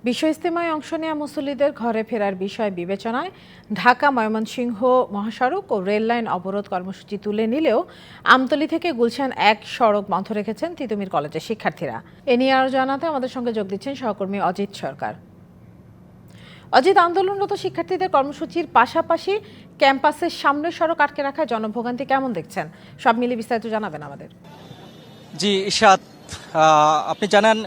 বিশ্ব ইজতেমায় অংশ নেওয়া মুসল্লিদের ঘরে ফেরার বিষয় বিবেচনায় ঢাকা ময়মনসিংহ মহাসড়ক ও রেললাইন অবরোধ কর্মসূচি তুলে নিলেও আমতলী থেকে গুলশান ১ সড়ক বন্ধ রেখেছেন তিতুমির কলেজের শিক্ষার্থীরা। এ নিয়ে আরও জানাতে আমাদের সঙ্গে যোগ দিচ্ছেন সহকর্মী অজিত সরকার। অজিত, আন্দোলনরত শিক্ষার্থীদের কর্মসূচির পাশাপাশি ক্যাম্পাসের সামনের সড়ক আটকে রাখায় জনভোগান্তি কেমন দেখছেন? সব মিলিয়ে বিস্তারিত জানাবেন আমাদের। জি ইশাত, আপনি জানেন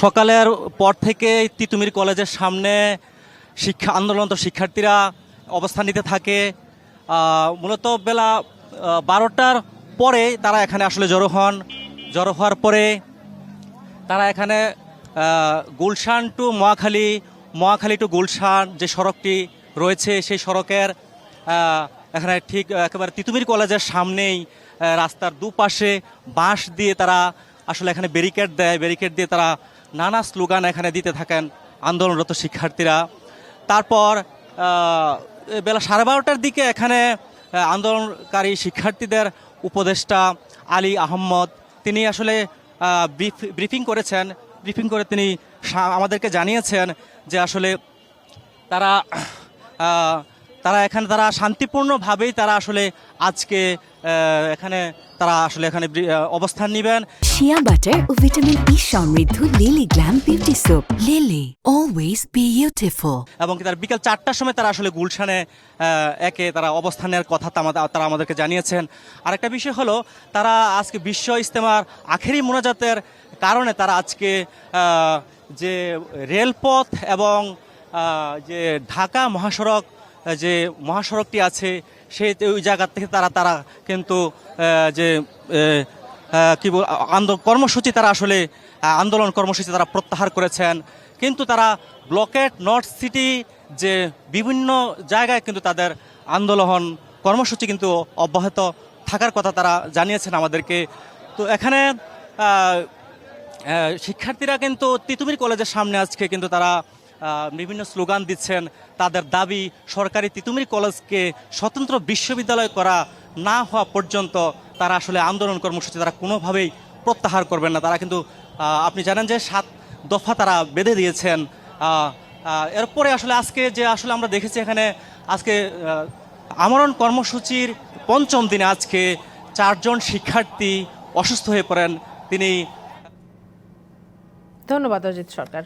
সকালের পর থেকে তিতুমির কলেজের সামনে আন্দোলনরত শিক্ষার্থীরা অবস্থান নিতে থাকে। মূলত বেলা 12টার পরে তারা এখানে আসলে জড়ো হওয়ার পরে তারা এখানে গুলশান টু মহাখালী টু গুলশান যে সড়কটি রয়েছে সেই সড়কের এখানে ঠিক একেবারে তিতুমির কলেজের সামনেই রাস্তার দুপাশে বাঁশ দিয়ে তারা আসলে এখানে ব্যারিকেড দিয়ে তারা নানা স্লোগান এখানে দিতে থাকেন আন্দোলনরত শিক্ষার্থীরা। তারপর বেলা 12:30টার দিকে এখানে আন্দোলনকারী শিক্ষার্থীদের উপদেষ্টা আলী আহমদ তিনি আসলে ব্রিফিং করে তিনি আমাদেরকে জানিয়েছেন যে আসলে তারা শান্তিপূর্ণভাবেই তারা আসলে আজকে এখানে অবস্থান নেবেন। শিয়া বাটার ও ভিটামিন ই সমৃদ্ধ lily glam beauty soap. Lily, always beautiful. এবং তার বিকেল 4টার সময় তারা আসলে গুলশানে তারা অবস্থানের কথা তারা আমাদেরকে জানিয়েছেন। আরেকটা বিষয় হলো তারা আজকে বিশ্ব ইজতেমার আখেরি মোনাজাতের কারণে তারা আজকে যে রেলপথ এবং যে ঢাকা মহাসড়কটি আছে ওই জায়গা থেকে তারা কিন্তু যে আন্দোলন কর্মসূচি তারা প্রত্যাহার করেছেন। কিন্তু তারা ব্লকেড নর্থ সিটি যে বিভিন্ন জায়গায় কিন্তু তাদের আন্দোলন কর্মসূচি কিন্তু অব্যাহত থাকার কথা তারা জানিয়েছেন আমাদেরকে। তো এখানে শিক্ষার্থীরা কিন্তু তিতুমির কলেজের সামনে আজকে কিন্তু তারা বিভিন্ন স্লোগান দিচ্ছেন। তাদের দাবি সরকারি তিতুমির কলেজকে স্বতন্ত্র বিশ্ববিদ্যালয় করা না হওয়া পর্যন্ত তারা আসলে আন্দোলন কর্মসূচি তারা কোনোভাবেই প্রত্যাহার করবেন না। তারা কিন্তু আপনি জানেন যে 7 দফা তারা বেঁধে দিয়েছেন। এরপরে আজকে আমরা দেখেছি এখানে আজকে আমরণ কর্মসূচির 5ম দিনে আজকে 4 জন শিক্ষার্থী অসুস্থ হয়ে পড়েন। ধন্যবাদ অজিত সরকার।